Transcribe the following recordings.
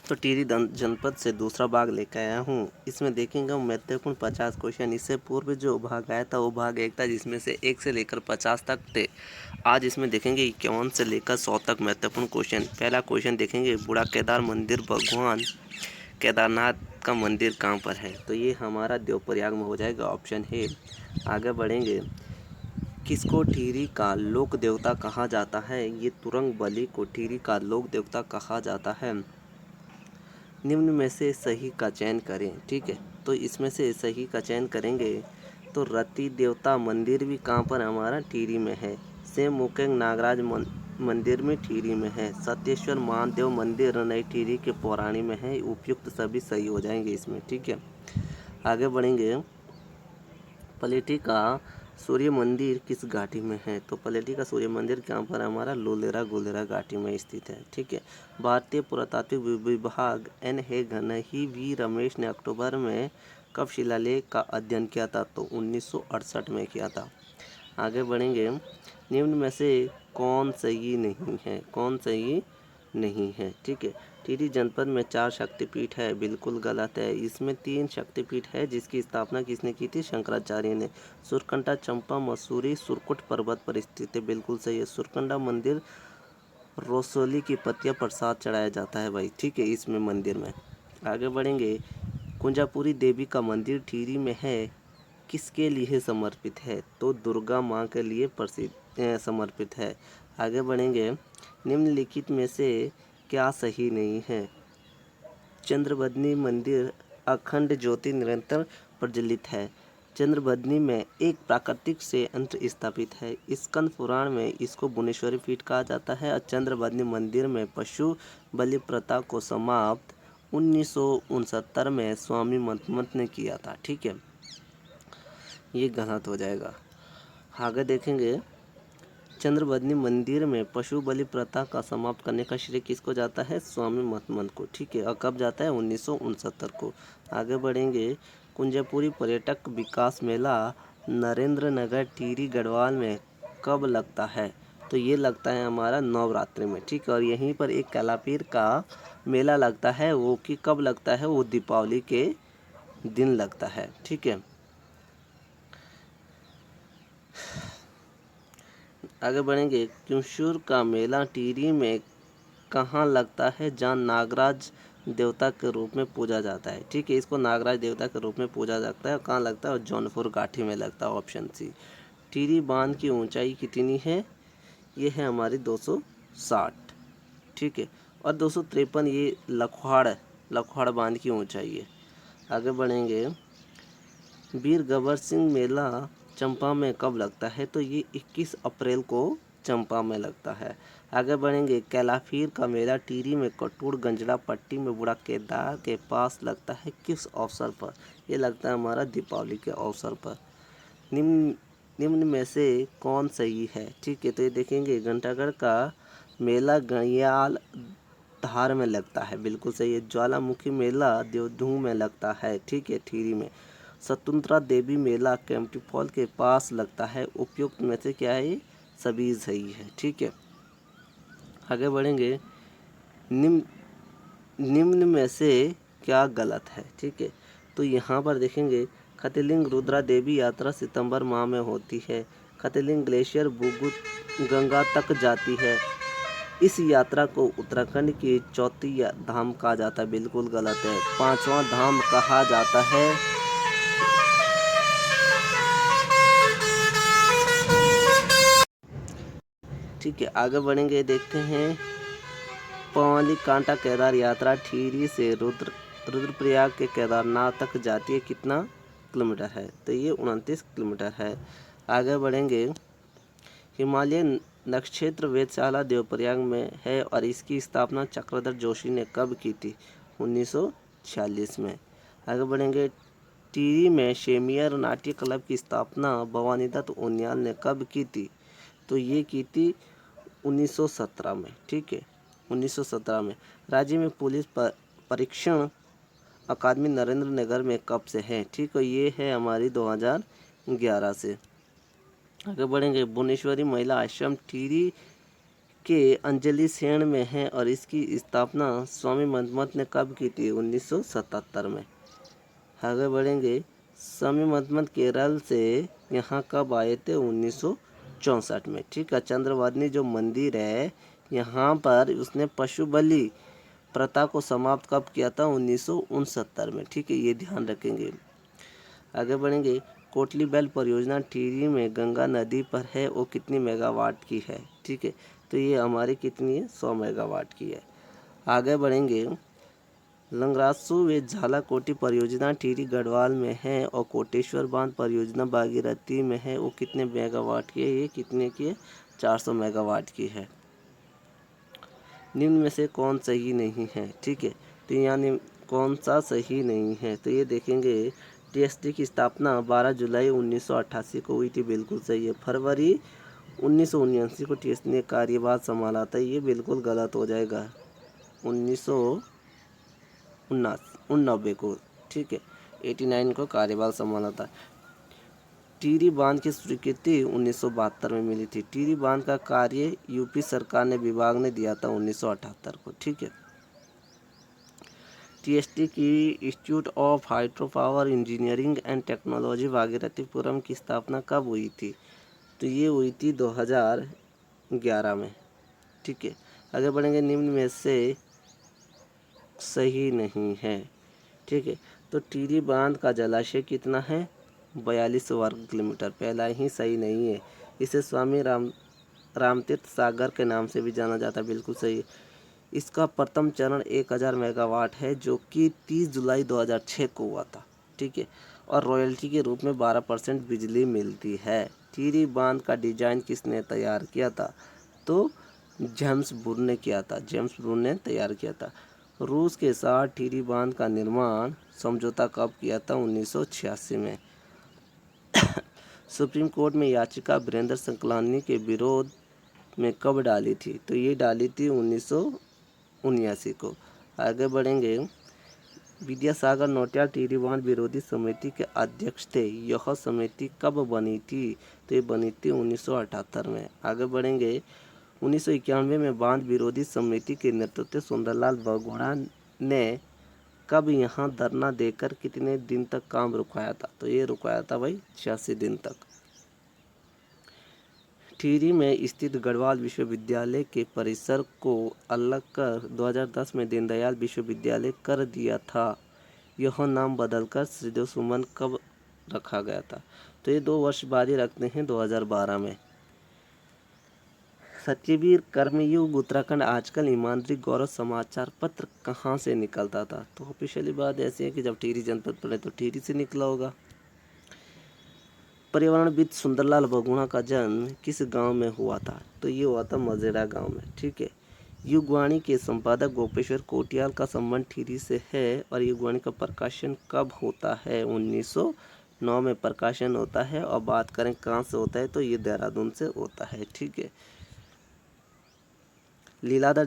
तो टिहरी जनपद से दूसरा भाग लेकर आया हूँ। इसमें देखेंगे महत्वपूर्ण 50 क्वेश्चन। इससे पूर्व जो भाग आया था वो भाग 1 था, जिसमें से 1 से लेकर 50 तक थे। आज इसमें देखेंगे 51 से लेकर 100 तक महत्वपूर्ण क्वेश्चन। पहला क्वेश्चन देखेंगे, बूढ़ा केदार मंदिर भगवान केदारनाथ का मंदिर कहाँ पर है? तो ये हमारा देवप्रयाग में हो जाएगा, ऑप्शन है। आगे बढ़ेंगे, किसको टिहरी का लोक देवता कहा जाता है? ये तुरंग बली को टिहरी का लोक देवता कहा जाता है। निम्न में से सही का चयन करें। ठीक है, तो इसमें से सही का चयन करेंगे तो रति देवता मंदिर भी कहाँ पर हमारा टिहरी में है। सेम मुकेंग नागराज मंदिर में टिहरी में है। सत्येश्वर महादेव मंदिर नई टिहरी के पौराणी में है। उपयुक्त सभी सही हो जाएंगे इसमें। ठीक है, आगे बढ़ेंगे, पलेठी का सूर्य मंदिर किस घाटी में है? तो पलेठी का सूर्य मंदिर कहाँ पर हमारा लोलेरा गोलेरा घाटी में स्थित है। ठीक है, भारतीय पुरातात्विक विभाग एन है घनही वी रमेश ने अक्टूबर में कब शिलालेख का अध्ययन किया था? तो 1968 में किया था। आगे बढ़ेंगे, निम्न में से कौन सही नहीं है? कौन सही नहीं है? ठीक है, टिहरी जनपद में 4 शक्तिपीठ है, बिल्कुल गलत है। इसमें 3 शक्तिपीठ है जिसकी स्थापना किसने की थी? शंकराचार्य ने। सुरकंडा चंपा मसूरी सुरकुट पर्वत पर स्थित है, बिल्कुल सही है। सुरकंडा मंदिर रोसोली की पत्तियां प्रसाद चढ़ाया जाता है भाई। ठीक है, इसमें मंदिर में। आगे बढ़ेंगे, कुंजापुरी देवी का मंदिर टिहरी में है, किसके लिए समर्पित है? तो दुर्गा माँ के लिए प्रसिद्ध समर्पित है। आगे बढ़ेंगे, निम्नलिखित में से क्या सही नहीं है? चंद्रबदनी मंदिर अखंड ज्योति निरंतर प्रज्वलित है। चंद्रबदनी में एक प्राकृतिक से यंत्र स्थापित है। स्कंद पुराण में इसको भुवनेश्वरी पीठ कहा जाता है। और चंद्रबदनी मंदिर में पशु बलि प्रथा को समाप्त 1969 में स्वामी मंतमत ने किया था। ठीक है, ये गलत हो जाएगा। आगे देखेंगे, चंद्रबदनी मंदिर में पशु बलि प्रथा का समाप्त करने का श्रेय किसको जाता है? स्वामी महात्मन को। ठीक है, और कब जाता है? 1969 को। आगे बढ़ेंगे, कुंजापुरी पर्यटक विकास मेला नरेंद्र नगर टिहरी गढ़वाल में कब लगता है? तो ये लगता है हमारा नवरात्रि में। ठीक है, और यहीं पर एक कालापीर का मेला लगता है, वो कि कब लगता है? वो दीपावली के दिन लगता है। ठीक है, आगे बढ़ेंगे, क्यूशुर का मेला टिहरी में कहाँ लगता है जहाँ नागराज देवता के रूप में पूजा जाता है? ठीक है, इसको नागराज देवता के रूप में पूजा जाता है। कहाँ लगता है? जौनपुर घाटी में लगता है, ऑप्शन सी। टिहरी बांध की ऊंचाई कितनी है? ये है हमारी 260। ठीक है, और 253 ये लखवाड़ बांध की ऊंचाई है। आगे बढ़ेंगे, वीर गबर सिंह मेला चंपा में कब लगता है? तो ये 21 अप्रैल को चंपा में लगता है। आगे बढ़ेंगे, कैलाफीर का मेला टिहरी में कटूर गंजड़ा पट्टी में बूढ़ा केदार के पास लगता है, किस अवसर पर? ये लगता है हमारा दीपावली के अवसर पर। निम्न निम्न में से कौन सही है? ठीक है, तो ये देखेंगे, घंटागढ़ का मेला गयाल धार में लगता है, बिल्कुल सही है। ज्वालामुखी मेला देवधू में लगता है। ठीक है, टिहरी में। शकुंतला देवी मेला केम्प्टी फॉल के पास लगता है। उपयुक्त में से क्या है? सभी सही है। ठीक है, आगे बढ़ेंगे, निम्न निम्न में से क्या गलत है? ठीक है, तो यहाँ पर देखेंगे, खतिलिंग रुद्रा देवी यात्रा सितंबर माह में होती है। खतिलिंग ग्लेशियर बुगुत गंगा तक जाती है। इस यात्रा को उत्तराखंड की चौथी धाम कहा जाता है, बिल्कुल गलत है। 5वां धाम कहा जाता है। ठीक है, आगे बढ़ेंगे, देखते हैं, पवाली कांटा केदार यात्रा टिहरी से रुद्रप्रयाग के केदारनाथ तक जाती है, कितना किलोमीटर है? तो ये 29 किलोमीटर है। आगे बढ़ेंगे, हिमालय नक्षत्र वेधशाला देवप्रयाग में है और इसकी स्थापना चक्रधर जोशी ने कब की थी? 1946 में। आगे बढ़ेंगे, टिहरी में शेमियर नाट्य क्लब की स्थापना भवानी दत्त उनियाल ने कब की थी? तो ये की थी 1917 में। ठीक है, 1917 में। राज्य में पुलिस परीक्षण अकादमी नरेंद्र नगर में कब से है? ठीक है, ये है हमारी 2011 से। आगे बढ़ेंगे, भुवनेश्वरी महिला आश्रम टिहरी के अंजलि सेन में है और इसकी स्थापना स्वामी मनमथ ने कब की थी? 1977 में। आगे बढ़ेंगे, स्वामी मनमथ केरल से यहाँ कब आए थे? 1964 में। ठीक है, चंद्रवादिनी जो मंदिर है यहाँ पर उसने पशु बलि प्रथा को समाप्त कब किया था? 1969 में। ठीक है, ये ध्यान रखेंगे। आगे बढ़ेंगे, कोटली बेल परियोजना टिहरी में गंगा नदी पर है, वो कितनी मेगावाट की है? ठीक है, तो ये हमारी कितनी है? 100 मेगावाट की है। आगे बढ़ेंगे, लंगरासु व झालाकोटी परियोजना टिहरी गढ़वाल में है और कोटेश्वर बांध परियोजना भागीरथी में है, वो कितने मेगावाट की है? ये कितने की है? 400 मेगावाट की है। निम्न में से कौन सही नहीं है? ठीक है, तो यहाँ कौन सा सही नहीं है? तो ये देखेंगे, टीएसटी की स्थापना 12 जुलाई 1988 को हुई थी, बिल्कुल सही है। फरवरी 1979 को टीएसटी ने कार्यभार संभाला था, ये बिल्कुल गलत हो जाएगा। 1999 को, ठीक है, 89 को कार्यभार संभाला था। टिहरी बांध की स्वीकृति 1972 में मिली थी। टिहरी बांध का कार्य यूपी सरकार ने विभाग ने दिया था 1978 को। ठीक है, टीएसटी की institute of hydro power engineering and technology Bhagirathipuram की स्थापना कब हुई थी? तो ये हुई थी 2011 में। ठीक है, आगे बढ़ेंगे, निम्न में से सही नहीं है। ठीक है, तो टिहरी बांध का जलाशय कितना है? 42 वर्ग किलोमीटर। पहला ही सही नहीं है। इसे स्वामी रामतीर्थ सागर के नाम से भी जाना जाता है, बिल्कुल सही है। इसका प्रथम चरण 1000 मेगावाट है, जो कि 30 जुलाई 2006 को हुआ था। ठीक है, और रॉयल्टी के रूप में 12% बिजली मिलती है। टिहरी बांध का डिजाइन किसने तैयार किया था? तो जेम्स ब्रून ने किया था, जेम्स ब्रून ने तैयार किया था। रूस के साथ टिहरी बांध का निर्माण समझौता कब किया था? 1986 में। सुप्रीम कोर्ट में याचिका वीरेंद्र सकलानी के विरोध में कब डाली थी? तो ये डाली थी 1979 को। आगे बढ़ेंगे, विद्यासागर नौटियाल टिहरी बांध विरोधी समिति के अध्यक्ष थे। यह समिति कब बनी थी? तो ये बनी थी 1978 में। आगे बढ़ेंगे, 1991 में बांध विरोधी समिति के नेतृत्व सुंदरलाल बहुगुणा ने कब यहाँ धरना देकर कितने दिन तक काम रुकवाया था? तो ये रुकवाया था भाई 86 दिन तक। टिहरी में स्थित गढ़वाल विश्वविद्यालय के परिसर को अलग कर 2010 में दीनदयाल विश्वविद्यालय कर दिया था। यह नाम बदलकर श्रीदेव सुमन कब रखा गया था? तो ये 2 वर्ष बाद ही रखते हैं, 2012 में। सत्यवीर कर्मयुग उत्तराखंड आजकल ईमानदारी गौरव समाचार पत्र कहाँ से निकलता था? तो ऑफिशियली बात ऐसी है कि जब टिहरी जनपद पड़े तो टिहरी से निकला होगा। पर्यावरणविद सुंदरलाल बहुगुणा का जन्म किस गांव में हुआ था? तो ये हुआ था मजेरा गांव में। ठीक है, युगवाणी के संपादक गोपेश्वर कोटियाल का संबंध टिहरी से है और युगवाणी का प्रकाशन कब होता है? 1909 में प्रकाशन होता है। और बात करें कहाँ से होता है, तो ये देहरादून से होता है। ठीक है, लीलाधर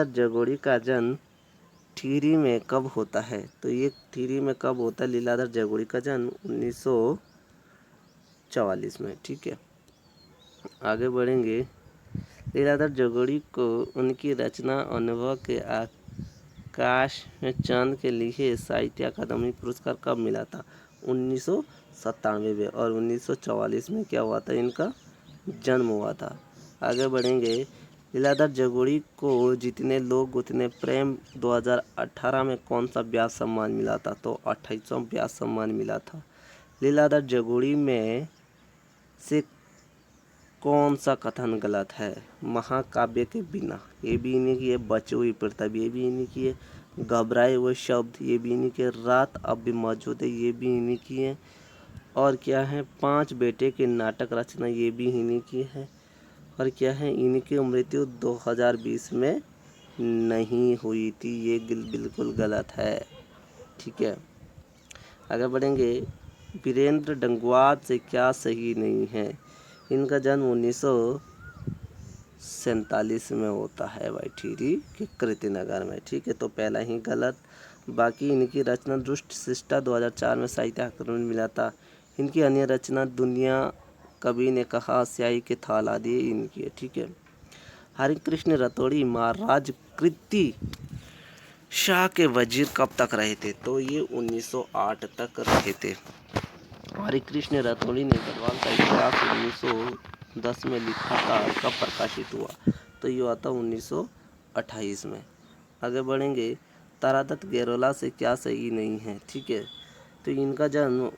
जगोड़ी का जन्म टिहरी में कब होता है? तो ये टिहरी में कब होता है लीलाधर जगोड़ी का जन्म? 1944 में। ठीक है, आगे बढ़ेंगे, लीलाधर जगोड़ी को उनकी रचना अनुभव के आकाश में चांद के लिए साहित्य अकादमी पुरस्कार कब मिला था? 1997 में। और 1944 में क्या हुआ था? इनका जन्म हुआ था। आगे बढ़ेंगे, लीलाधर जगोड़ी को जितने लोग उतने प्रेम 2018 में कौन सा व्यास सम्मान मिला था? तो 28वां व्यास सम्मान मिला था। लीलाधर जगोड़ी में से कौन सा कथन गलत है? महाकाव्य के बिना, ये भी इन्हीं की है। बची हुई पृथ्वी, ये भी इन्हीं की है। घबराए हुए शब्द, ये भी इन्हीं के। रात अब भी मौजूद है, ये भी इन्हीं की है। और क्या है, 5 बेटे के नाटक रचना, ये भी इन्हीं की है। और क्या है, इनकी मृत्यु 2020 में नहीं हुई थी, ये बिल्कुल गलत है। ठीक है, आगे बढ़ेंगे, वीरेंद्र डंगवाद से क्या सही नहीं है? इनका जन्म 1947 में होता है भाई, टिहरी के कृतिनगर में। ठीक है, तो पहला ही गलत। बाकी इनकी रचना दुष्ट शिष्टा 2004 में साहित्य अकादमी मिला था। इनकी अन्य रचना दुनिया कवि ने कहा स्याही के थाल आदि इनकी है, ठीक है। हरिकृष्ण रतौड़ी महाराज कृति शाह के वजीर कब तक रहे थे? तो ये 1908 तक रहे थे। हरिकृष्ण रतौड़ी ने गढ़वाल का इतिहास 1910 में लिखा था, कब प्रकाशित हुआ? तो ये हुआ था 1928 में। आगे बढ़ेंगे, तारादत्त गैरोला से क्या सही नहीं है, ठीक है। तो इनका जन्म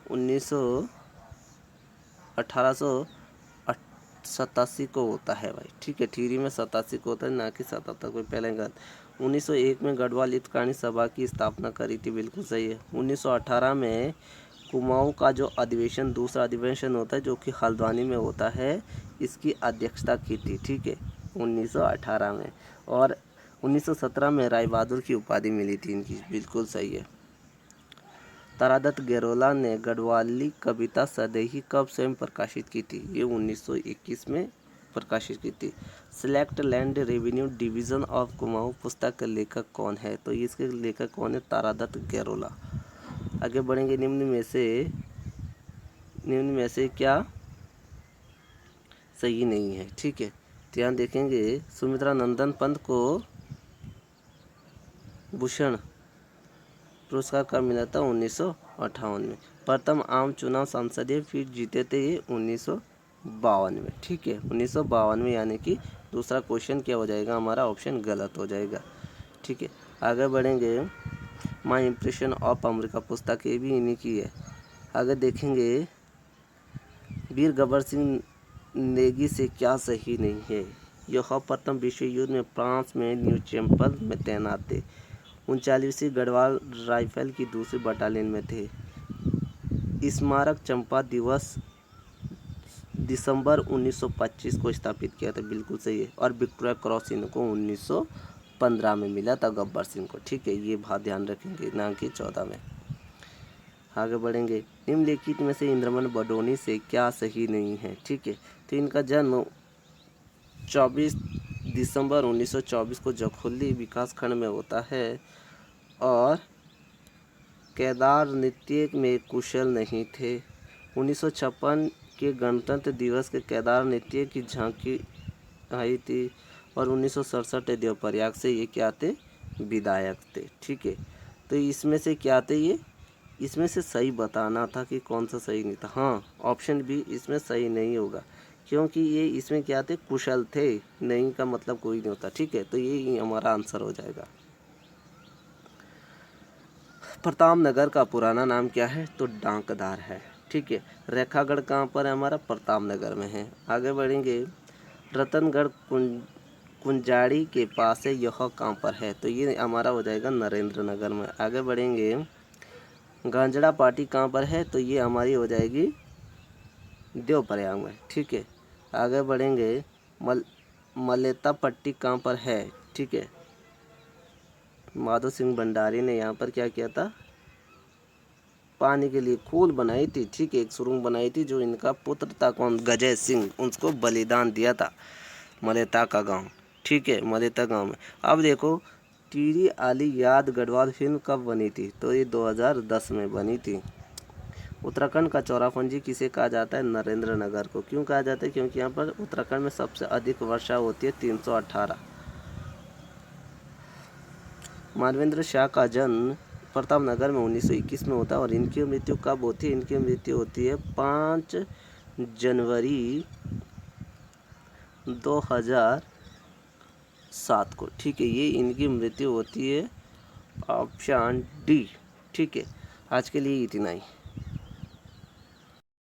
1887 को होता है भाई, ठीक है। थ्योरी में 87 को होता है, ना कि 77 को, पहले गलत। 1901 में गढ़वाल हितकानी सभा की स्थापना करी थी, बिल्कुल सही है। 1918 में कुमाऊं का जो अधिवेशन, दूसरा अधिवेशन होता है जो कि हल्द्वानी में होता है, इसकी अध्यक्षता की थी, ठीक है, 1918 में। और 1917 में राय बहादुर की उपाधि मिली थी इनकी, बिल्कुल सही है। तारादत्त गैरोला ने गढ़वाली कविता सदेही कब स्वयं प्रकाशित की थी? ये 1921 में प्रकाशित की थी। Select land revenue division of Kumaon पुस्तक के लेखक कौन है? तो इसके लेखक कौन है? तारादत्त गैरोला। आगे बढ़ेंगे, निम्न में से क्या सही नहीं है, ठीक है। ध्यान देखेंगे, सुमित्रा नंदन पंत को भूषण पुरस्कार कब मिला था? 1958 में। प्रथम आम चुनाव संसदीय सीट जीते थे ये 1952 में, ठीक है, 1952 में, यानी कि दूसरा क्वेश्चन क्या हो जाएगा हमारा? ऑप्शन गलत हो जाएगा, ठीक है। आगे बढ़ेंगे, माई इम्प्रेशन ऑफ अमेरिका पुस्तक ये भी इन्हीं की है। आगे देखेंगे, वीर गब्बर सिंह नेगी से क्या सही नहीं है? यह प्रथम विश्व युद्ध में फ्रांस में न्यू चैम्पल में तैनात थे। 39वीं गढ़वाल राइफल की दूसरी बटालियन में थे। स्मारक चंपा दिवस दिसंबर 1925 को स्थापित किया था, बिल्कुल सही है। और विक्टोरिया क्रॉस इनको 1915 में मिला था गब्बर सिंह को, ठीक है। ये बात ध्यान रखेंगे, ना कि 14 में। आगे बढ़ेंगे, निम्नलिखित में से इंद्रमन बडोनी से क्या सही नहीं है, ठीक है। तो इनका जन्म 24 दिसंबर 1924 को जखोली विकास खंड में होता है और केदार नृत्य में कुशल नहीं थे। 1956 के गणतंत्र दिवस के केदार नृत्य की झांकी आई थी और 1967 देवप्रयाग से ये क्या थे? विधायक थे, ठीक है। तो इसमें से क्या थे ये? इसमें से सही बताना था कि कौन सा सही नहीं था। हाँ, ऑप्शन बी इसमें सही नहीं होगा, क्योंकि ये इसमें क्या थे? कुशल थे। नहीं का मतलब कोई नहीं होता, ठीक है। तो ये हमारा आंसर हो जाएगा। प्रतापनगर का पुराना नाम क्या है? तो डाकदार है, ठीक है। रेखागढ़ कहाँ पर है हमारा? प्रतापनगर में है। आगे बढ़ेंगे, रतनगढ़ कुंजाड़ी के पास है, यह कहाँ पर है? तो ये हमारा हो जाएगा नरेंद्र नगर में। आगे बढ़ेंगे, गांजड़ा पार्टी कहाँ पर है? तो ये हमारी हो जाएगी देवप्रयाग में, ठीक है। आगे बढ़ेंगे, मलेता पट्टी कहाँ पर है? ठीक है, माधो सिंह भंडारी ने यहाँ पर क्या किया था? पानी के लिए खूल बनाई थी, ठीक है, एक सुरंग बनाई थी, जो इनका पुत्र था कौन? गजय सिंह, उसको बलिदान दिया था मलेता का गांव, ठीक है, मलेता गांव में। अब देखो, टीरी आली याद गढ़वाल फिल्म कब बनी थी? तो ये 2010 में बनी थी। उत्तराखंड का चौराफंजी किसे कहा जाता है? नरेंद्र नगर को। क्यों कहा जाता है? क्योंकि यहाँ पर उत्तराखंड में सबसे अधिक वर्षा होती है, 318। मानवेंद्र शाह का जन्म प्रतापनगर में 1921 में होता है और इनकी मृत्यु कब होती है? इनकी मृत्यु होती है 5 जनवरी 2007 को, ठीक है। ये इनकी मृत्यु होती है, ऑप्शन डी, ठीक है। आज के लिए इतना ही।